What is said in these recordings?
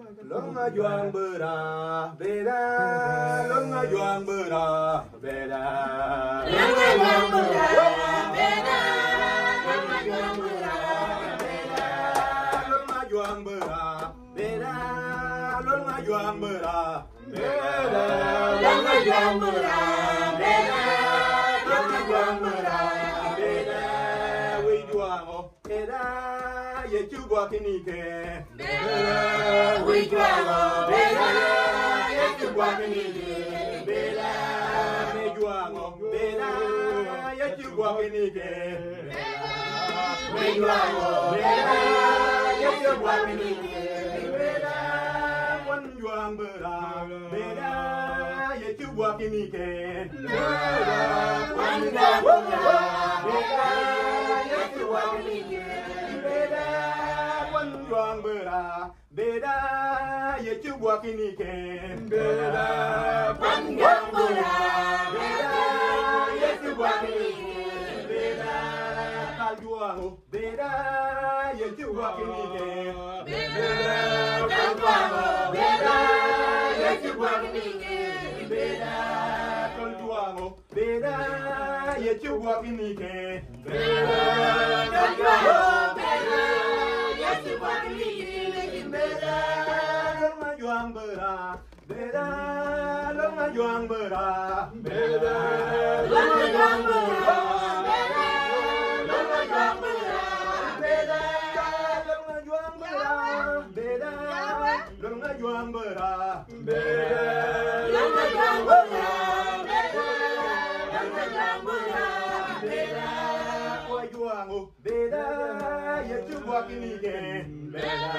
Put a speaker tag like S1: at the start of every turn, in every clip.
S1: longa juang bera beda longa juang bera beda
S2: longa juang bera beda longa juang bera beda
S1: longa juang bera beda longa juang bera beda
S2: longa juang bera beda longa juang bera
S1: beda we juang o beda ye chu gwa kini ke
S2: beda we juang o beda ye chu gwa kini ke
S1: beda me juang o beda ye chu gwa kini ke
S2: we juang o beda ye chu gwa kini ke
S1: beda wan juang bera beda ye chu gwa kini ke beda
S2: wan juang bera beda ye chu gwa kini ke
S1: beda wan juang bera beda ye chu gwa kini ke beda
S2: wan juang bera beda ye chu gwa kini ke
S1: beda kal juang o beda ye chu gwa kini ke
S2: beda kal juang o beda ye chu gwa kini ke
S1: beda kal juang o beda ye chu gwa kini ke
S2: beda kal juang o beda ye chu gwa kini ke beda
S1: longa juang bera beda longa juang bera beda
S2: longa juang bera beda longa juang bera beda
S1: longa juang bera beda longa juang bera beda
S2: longa juang bera beda longa juang bera beda
S1: kwa juang o beda ye chu gwa kini ke beda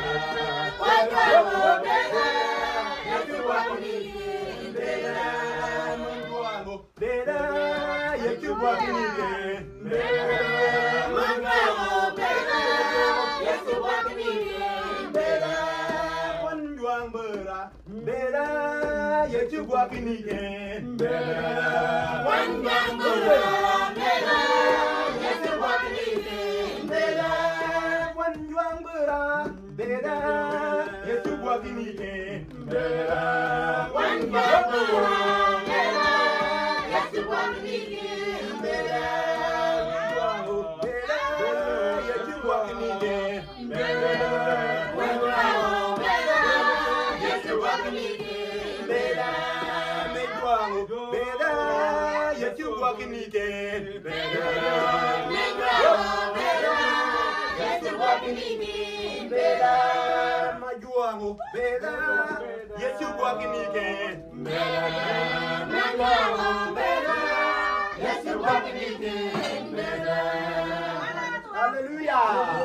S2: kwa juang o beda ye chu gwa kini ke
S1: beda mon juang o beda ye chu gwa kini ke beda
S2: mon juang o beda ye chu gwa kini ke beda
S1: mon juang bera beda ye chu gwa kini ke beda
S2: mon juang bera beda ye chu gwa kini ke beda
S1: wan juang bera beda ye chu gwa kini ke beda
S2: wan juang bera beda ye chu gwa kini ke beda
S1: juang o beda ye chu gwa kini ke beda
S2: wan juang o beda ye chu gwa kini ke beda
S1: me juang o beda ye chu gwa kini ke beda
S2: me juang o beda ye chu gwa kini ke beda
S1: ma juang o beda ye chu gwa kini ke beda
S2: me juang o beda ye chu gwa kini ke beda
S1: hallelujah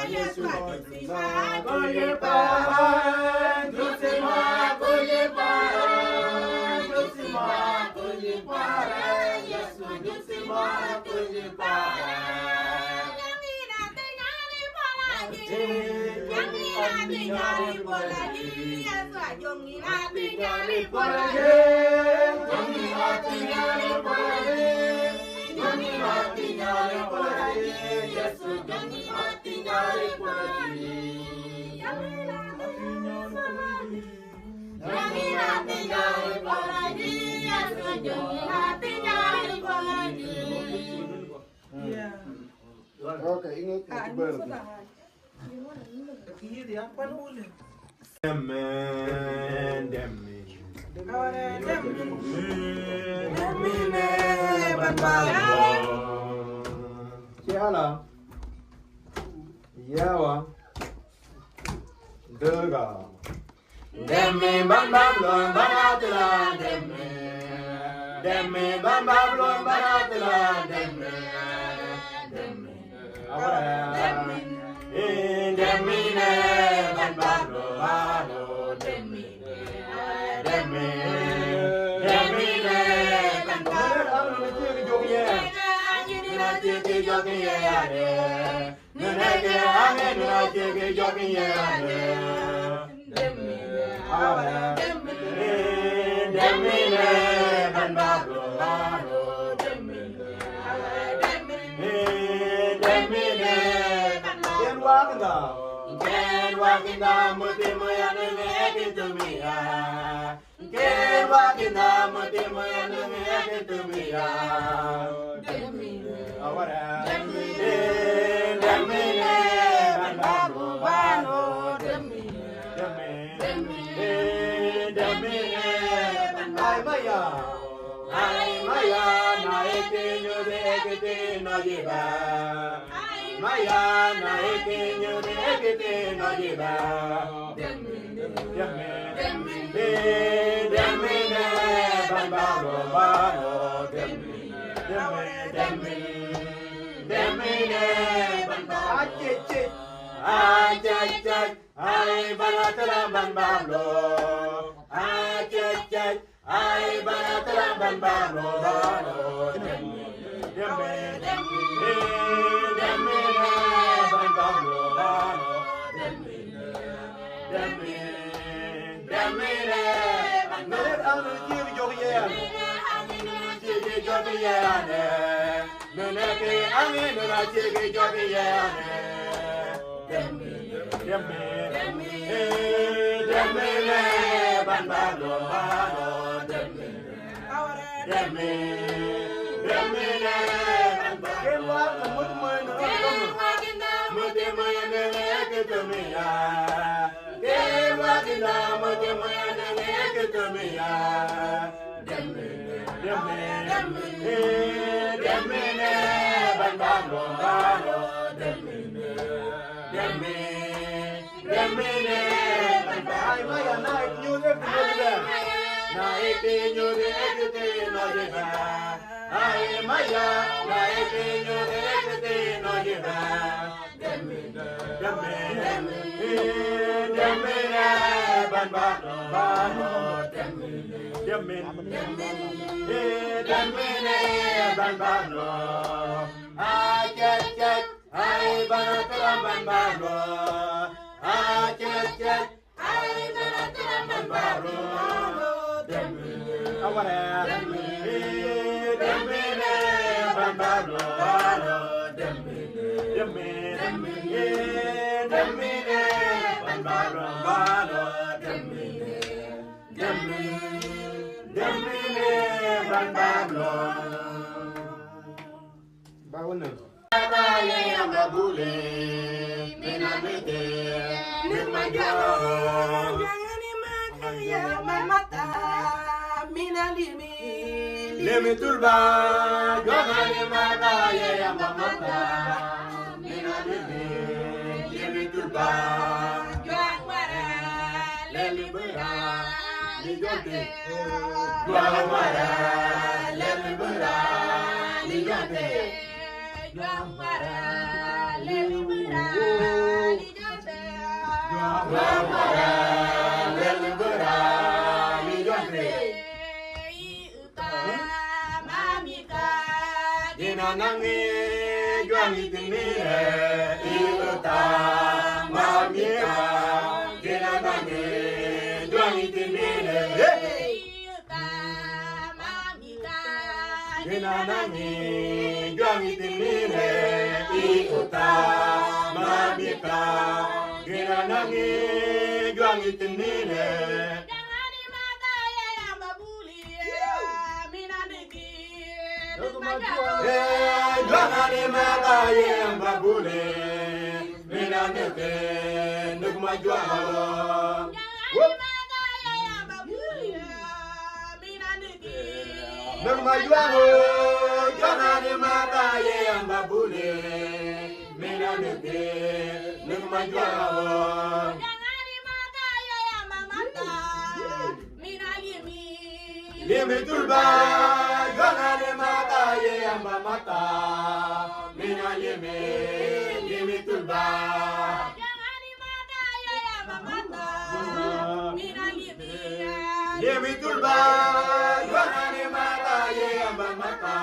S1: Yesu,
S2: tinyali pola hi aswa jongi na tinyali pola hi jongi na tinyali pola hi jongi na tinyali pola hi Yesu jongi na tinyali pola hi jongi na tinyali pola hi Yesu jongi na tinyali pola hi.
S1: Oke, ingat itu baru. Siapa? Yawa. Dega. Demi bam bam lom baratla demi. Demi bam bam lom baratla demi. Demi. Demi. Demi ne bam bam lom baro demi. Demi. Demi ne bam bam lom nange juang itinene Gena nange juang itinene Iuta mamika Gena nange juang itinene Jangan mata yang babule, minaneke nuk majuang. Nuk majuang, jangan mata yang babule, minaneke nuk majuang. Limi tulba, jangan mata yang mata, mina limi tulba. Limi tulba, jangan mata yang mata,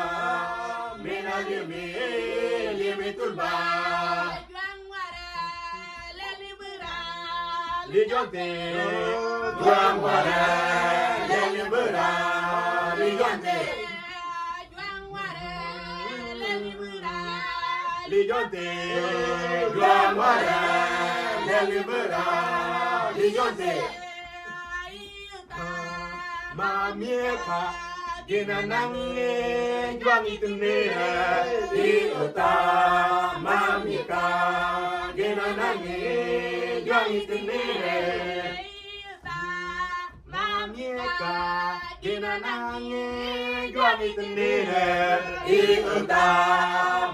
S1: mina limi tulba. Lijonte, juang wara, leli bera, lijonte, juang wara, leli bera, lijonte, juang wara, leli bera, lijonte. Mamieka, gena nange, juang itunera, iuta, mamieka, gena nange. Juang itinere Mamieka Gena nange Juang itinere Iuta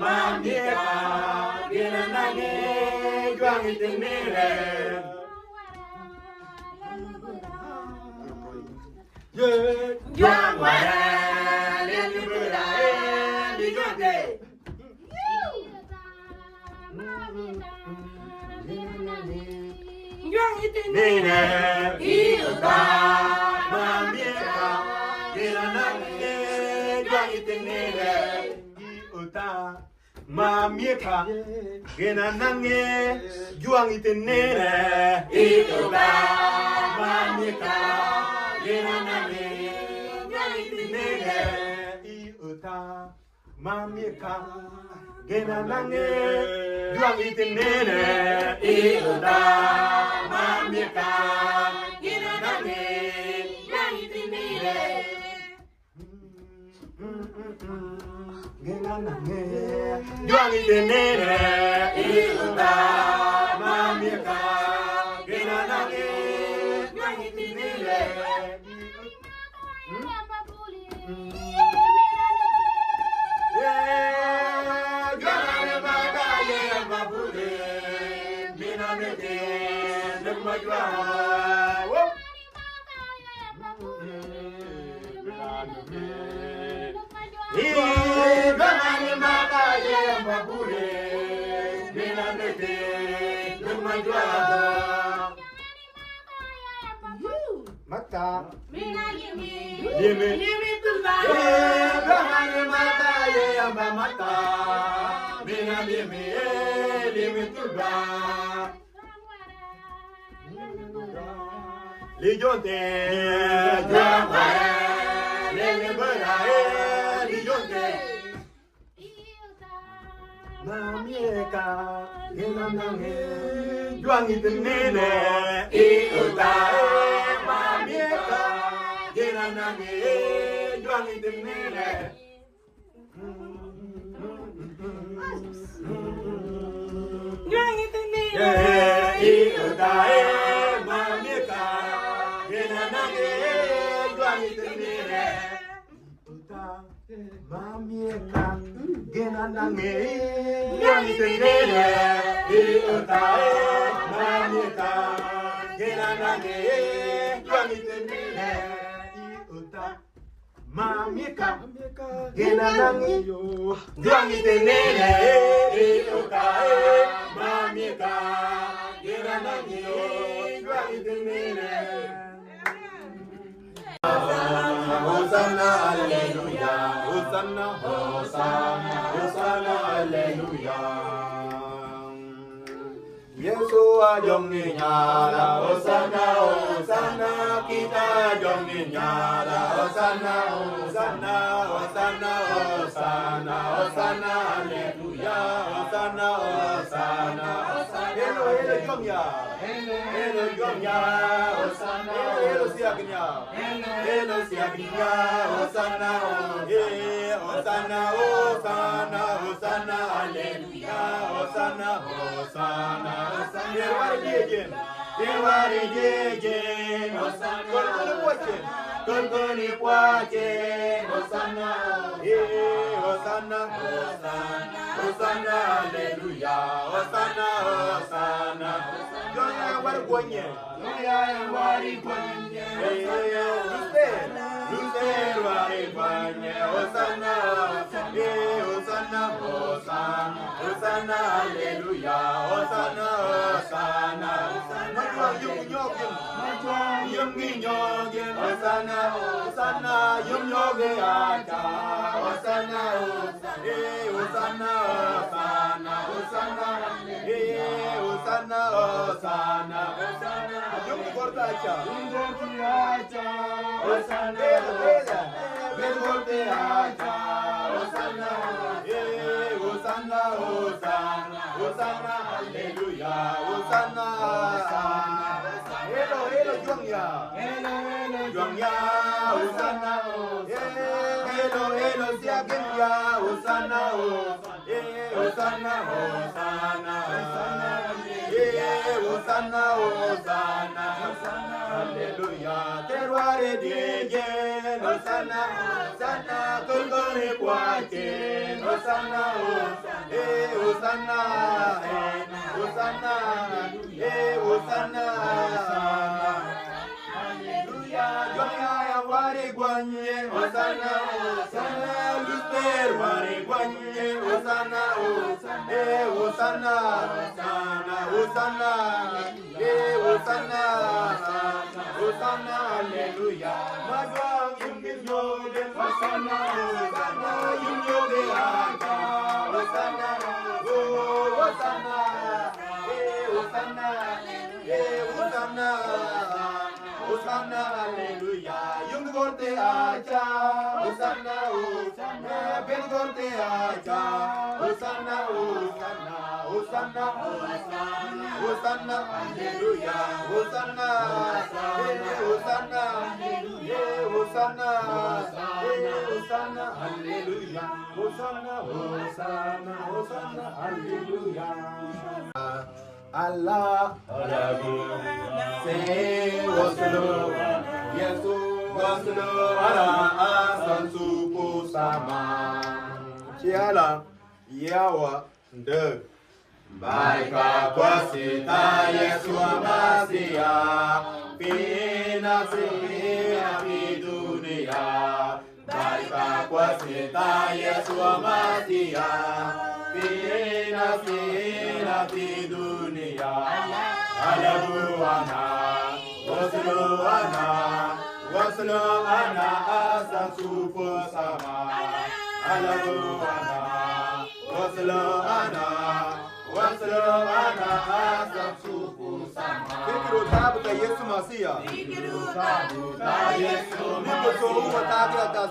S1: Mamieka Gena nange Juang itinere Juang wara Leli bera Lijonte Nene, iuta, mamieka, gena nange, juang itinere, iuta, mamieka, gena nange, juang itinere, iuta, mamieka, gena nange, juang itinere, iuta, mamieka, gena nange, juang itinere, iuta. Mamieka, gena nange, juang itinere. Gena nange, juang itinere. Iuta, mamieka, gena nange, juang itinere. Jangan mata yang babule, minaneke. Majuang, jangan mata yang babule, minaneke, majuang. Mata, limi tulba, jangan mata yang mata, limi tulba. Lijonte, juang wara, leli bera, lijonte. Mamieka, gena nange, juang itinere, iuta. Mamieka, gena nange, juang itinere. Juang itinere, iuta. Mamieka. Mamieka, gena nange, juang itinere, iuta, mamieka, gena nange, juang itinere, iuta, mamieka, gena nange, juang itinere, iuta, mamieka, gena nange, juang itinere. Hosanna, Alleluia, Hosanna, Hosanna, Hosanna, Alleluia. Yesu ajong ni nyala, Hosanna, kinyada Hosanna Hosanna Hosanna Hosanna Hosanna Hallelujah Hosanna Hosanna Hello hello yomya hello yomya Hosanna hello siakinya hello siakinya Hosanna Hosanna Hosanna Hosanna Hallelujah Hosanna Hosanna Dewari jejen Hosanna Kolkoni kwachen Hosanna Hosanna Hosanna Hosanna Hallelujah Hosanna Hosanna Yoya wargwanye Yoya wargwanye Luster wargwanye Hosanna Hosanna Hosanna Hosanna Hallelujah Hosanna Hosanna Majwa yung nyogin yung nyogin Hosanna Hosanna yung nyogin aja Hosanna Hosanna Hosanna Hosanna Hosanna Hosanna yung gorda aja Hosanna yung gorda aja Hosanna Hosanna Hosanna Hosanna Hallelujah Hosanna Hello hello Juangya Juangya Hosanna Hello hello Siagenya Hosanna Hosanna Hosanna Hosanna Hosanna Hallelujah Terware dejen Hosanna Hosanna Kolkoni kwachen Hosanna Hosanna Hosanna Hosanna Hallelujah Joya wari gwanye Hosanna Hosanna Luster wari gwanye Hosanna Hosanna Hosanna Hosanna Hosanna Hallelujah Magwang yung yogen Hosanna Hosanna yung yogen aga Hosanna Hosanna Hosanna Hosanna Hosanna Hallelujah yung gorte aja Hosanna Hosanna ben gorte aja Hosanna Hosanna Hosanna Hosanna Hallelujah Hosanna Hosanna Hosanna Hosanna Hallelujah Hosanna Hosanna Hosanna Hallelujah Allah say waslo Yesu waslo ala asan supu sama Ciala yawa de Baika kwasita Yesu amasia Pina sina di dunia Baika kwasita Yesu amasia Pina sina di dunia Alabuana Waslo ana asan supu sama Alabuana Waslo ana asan supu sama Fikiru tabuta Yesu Masia Fikiru tabuta Yesu Masia Fikiru tabuta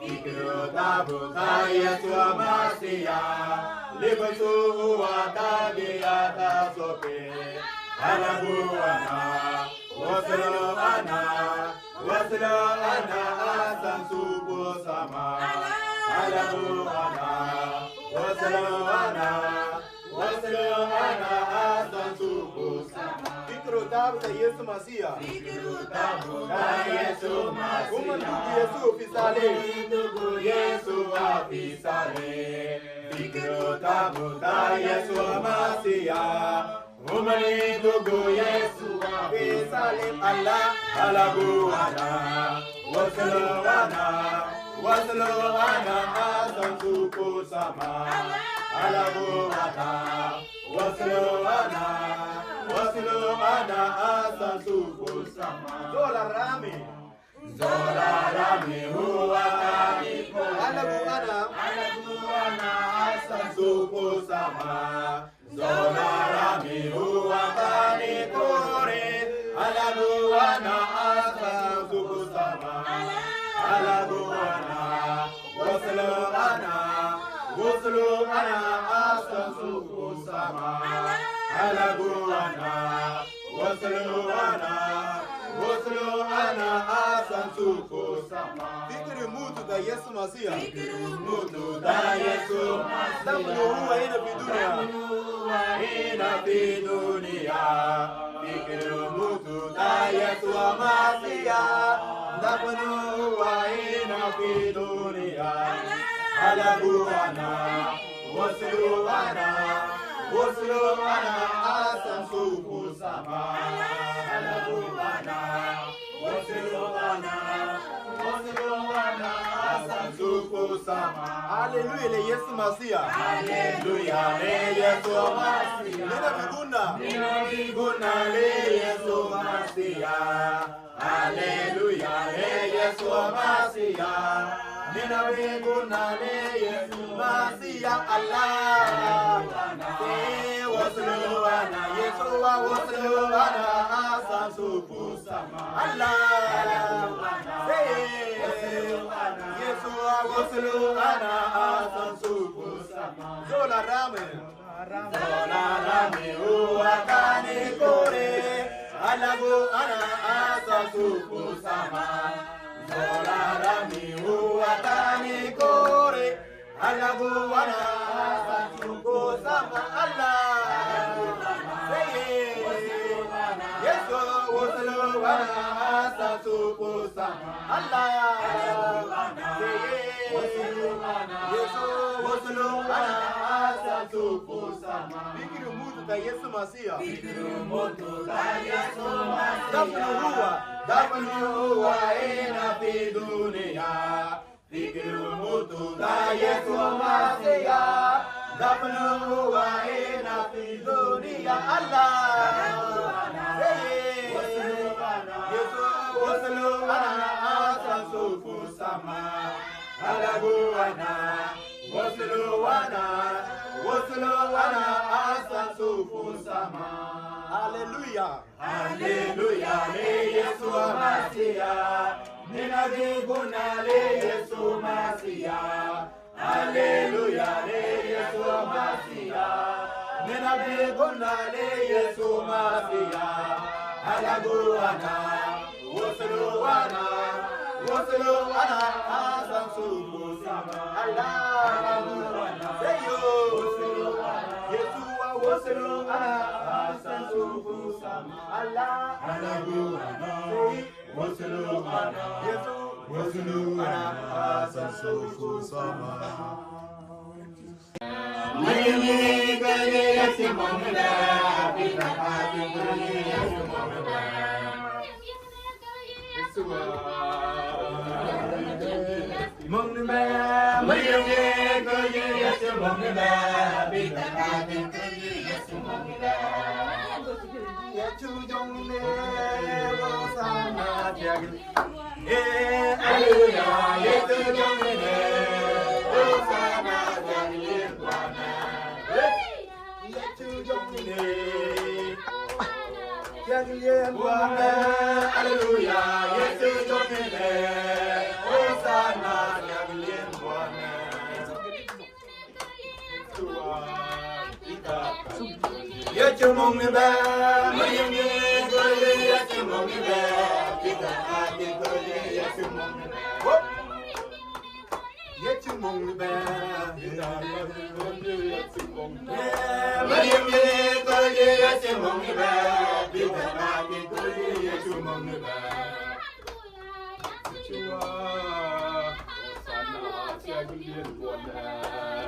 S1: Fikiru tabuta Yesu Masia Libasu tabiata sope Alabuana Waslo ana asan supu sama Alabuana Waslo ana asan supu sama Fikiru tabuta Yesu Masia Fikiru tabuta Yesu Masia Umandugu Yesu fisale Umandugu Yesu afisale Fikiru tabuta Yesu Masia Umandugu Yesu afisale Allah Alabuana Waslo ana asan supu sama Alabuana Waslo ana asan supu sama Zola rami huwa kaniko Alabuana asan supu sama Zola rami huwa kaniko Alaguana, Wasluana, Wasluana, Asansuko Sama. Fikiri mutu da Yesu Masia. Fikiri mutu da Yesu Masia. Dabnu huwa ina fi dunia. Ina fi dunia. Fikiri mutu da Yesu Masia. Dabnu huwa ina fi dunia. Alaguana, Wasluana, Wasluana, Asansuko Sama. Alaguana, Wasluana, Wasluana, Asansuko Sama. Hallelujah, le Yesu Masia. Hallelujah, le Yesu Masia. Nina biguna le Yesu Masia. Hallelujah, le Yesu Masia. Nina biguna le Yesu Masia. Allah. Wasluana, Yeshua Wasluana, Asansuko Sama. Allah. Yeshua Wasluana, Asansuko Sama. Zola Rame, Zola Rame, Uakani Kore. Alaguana, Asansuko Sama. Zola Rame, Uakani Kore. Alaguana, Asansuko Sama. Allah. Yeshua Wasluana, Asansuko Sama. Allah. Yeshua Wasluana, Asansuko Sama. Fikiri mutu da Yesu Masia. Fikiri mutu da Yesu Masia. Dabnu huwa ina fi dunia. Fikiri mutu da Yesu Masia. Dabnu huwa ina fi dunia. Allah. Wasluana, Asansuko Sama. Alaguana, Wasluana, Wasluana, Asansuko Sama. Hallelujah. Hallelujah, le Yesu Masia. Nina biguna le Yesu Masia. Hallelujah, le Yesu Masia. Nina biguna le Yesu Masia. Alaguana, Wasluana, Wasluana, Asansuko Sama. Allah. Yeshua Wasluana, Asansuko Sama. Allah. Alaguana, Wasluana, Yeshua Wasluana, Asansuko Sama. Mayumi kage yasi mongda, pita kage kage yasi mongda. Mongda, mayumi kage yasi mongda, pita kage kage yasi mongda. Yachu jongde rosana tiagil. Hallelujah, Yesu jongde rosana tiagil wana. Yachu jongde tiagil wana. Hallelujah, Yesu jongde rosana tiagil wana. Yachu mongba, mayumi goye yachu mongba, pita ati goye yachu mongba. Yachu mongba, pita ati goye yachu mongba. Mayumi goye yachu mongba, pita ati goye yachu mongba.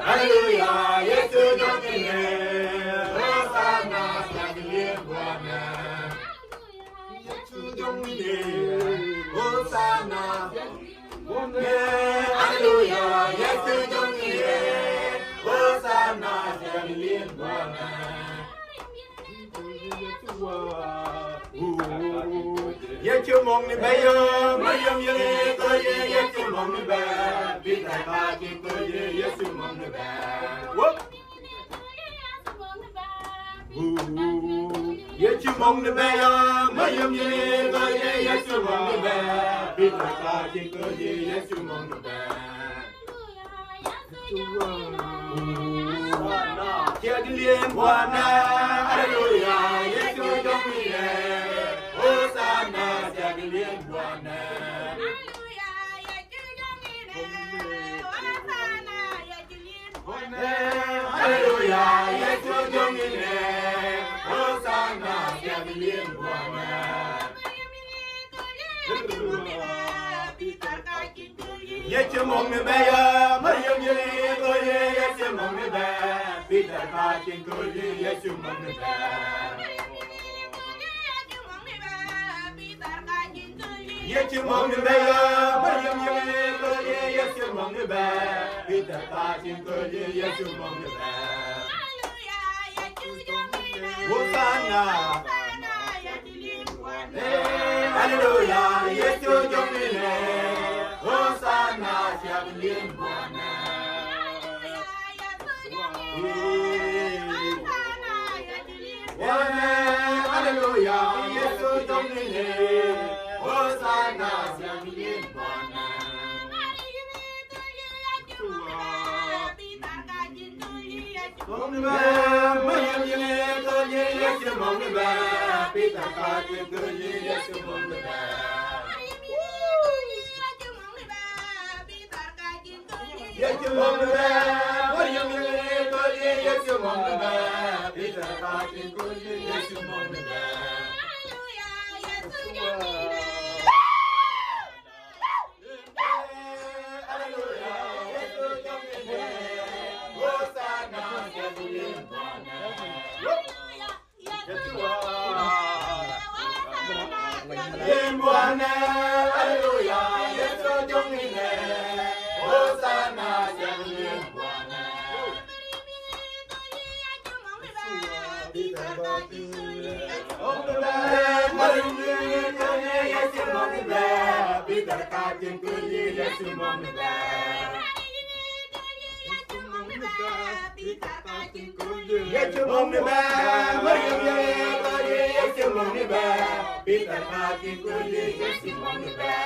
S1: Hallelujah, Yesu jongine. Hosanna, Hallelujah, Yesu jongine. Hosanna, Hallelujah, Bwana. Yesu mong ni bayo, mayom ye koye Yesu mong ni ba, bita ka ki koye Yesu mong ni ba. Whoop. Yesu mong ni bayo, mayom ye koye Yesu mong ni ba, bita ka ki koye Yesu mong ni ba. Shangilie Bwana, haleluya, Yesu yu milele. Hosana, shangilie Bwana.
S2: Haleluya, Yesu yu milele. Hosana, shangilie Bwana.
S1: Haleluya, Yesu yu milele. Hosana, shangilie Bwana. Yesu Mungu baya, Maria yele koye, Yesu Mungu baya, Peter kakin koye, Yesu Mungu baya. Yesu Mungu baya, Maria yele koye, Yesu Mungu baya, Peter kakin koye, Yesu Mungu baya. Hosana, haleluya, Yesu yu milele. Hosana, shangilie Bwana. Haleluya, Yesu yu milele. Hosana, shangilie Bwana. Mungu Maria yele koye, Yesu Mungu baya, Peter kakin koye, Yesu Mungu baya. Yesu Mungu baya, Maria yele koye, Yesu Mungu baya, Peter kakin koye, Yesu Mungu baya. Haleluya, Yesu yu milele. Hosana, shangilie Bwana. Bwana, haleluya, Yesu yu milele. Hosana, shangilie Bwana. Peter kakin koye, Yesu Mungu baya. Yesu Mungu baya, Maria yele koye, Yesu Mungu baya, Peter kakin koye, Yesu Mungu baya.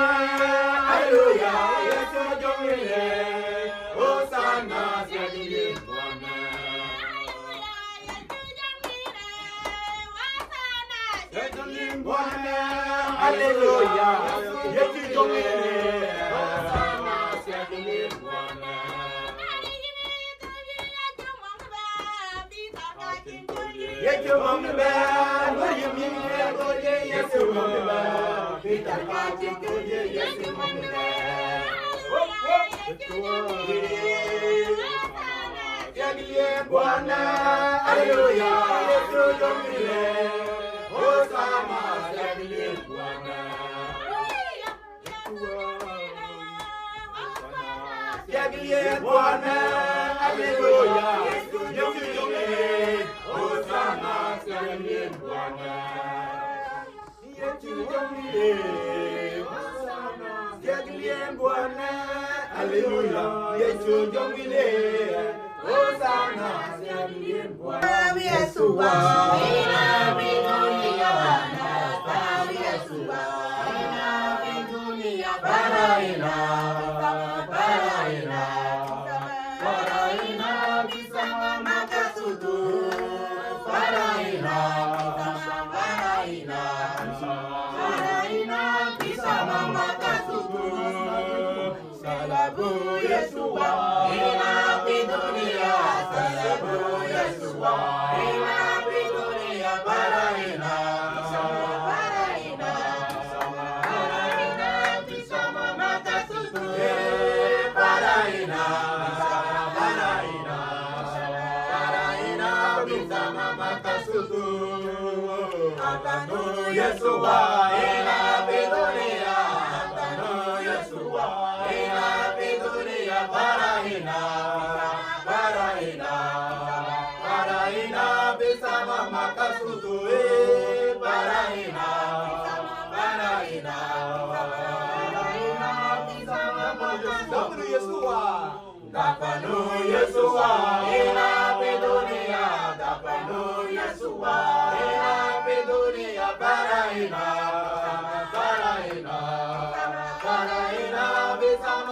S1: Haleluya, Yesu yu milele. Hosana, shangilie Bwana. Shangilie Bwana, haleluya, Yesu yu milele. Hosana, shangilie Bwana. Yesu Mungu baya, Maria yele koye, Yesu Mungu baya, Peter kakin koye, Yesu Mungu baya. Shangilie Bwana, haleluya, Yesu yu milele. Hosana, shangilie Bwana. Shangilie Bwana, haleluya, Yesu yu milele. Hosana, shangilie Bwana. Yesu yu milele. Hosana, shangilie Bwana. Haleluya, Yesu yu milele. Hosana, shangilie Bwana. Salamu Yeshua, inapi dunia. Salamu Yeshua, inapi dunia. Paraina, paraina, paraina, bisama makasutu. Paraina, paraina, paraina, bisama makasutu. Atanu Yeshua, inapi dunia. Atanu Yeshua, inapi dunia. Paraina, paraina, paraina, bisama makasutu. Paraina, paraina, paraina, bisama makasutu. Yeshua, Dapanu Yeshua, inapi dunia. Dapanu Yeshua, inapi dunia. Paraina, paraina, paraina, bisama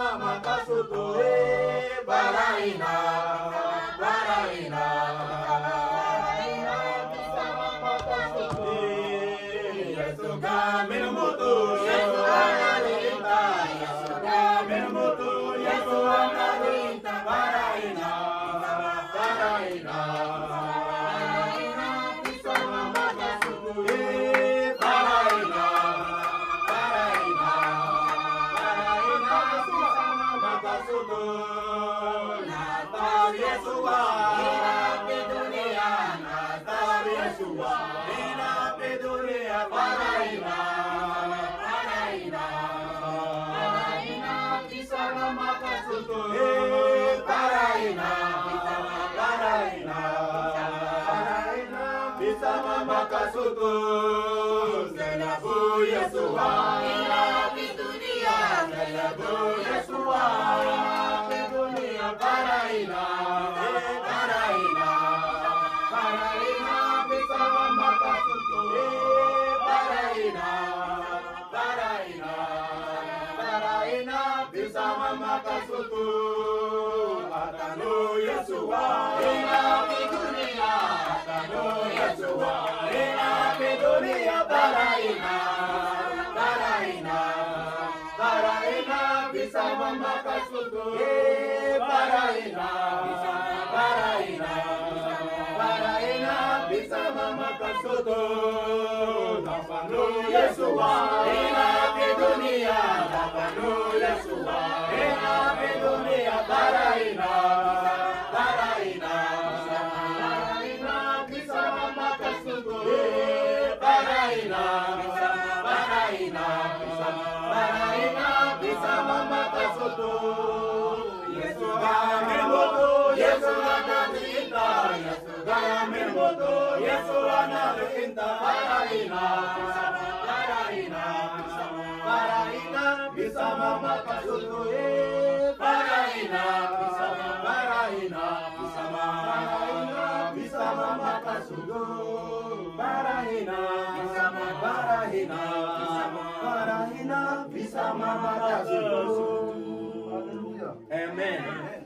S1: Amen.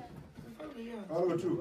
S3: All true.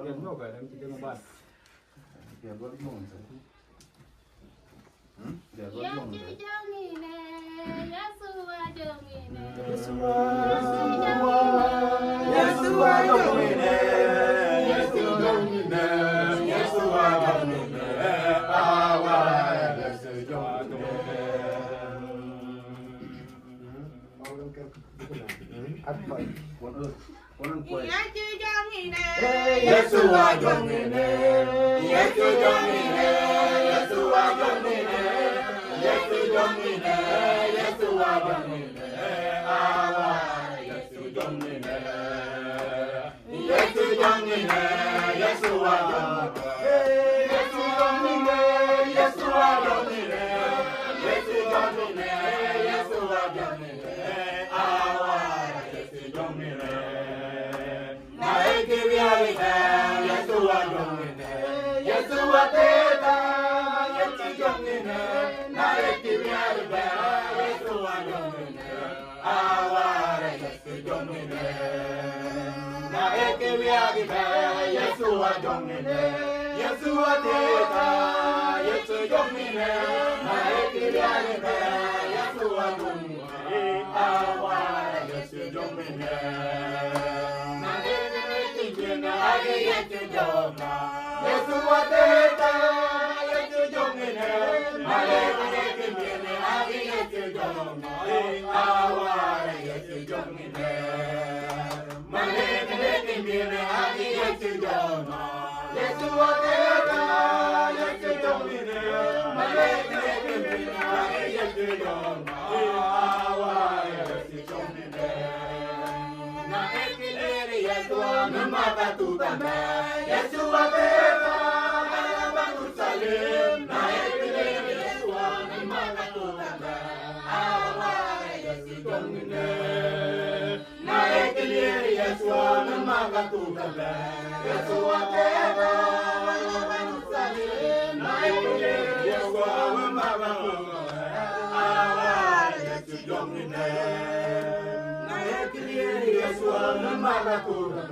S1: malakuba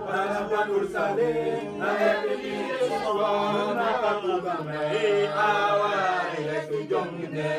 S1: para panursale ayati suwa nakakuba mai awa yesu jongde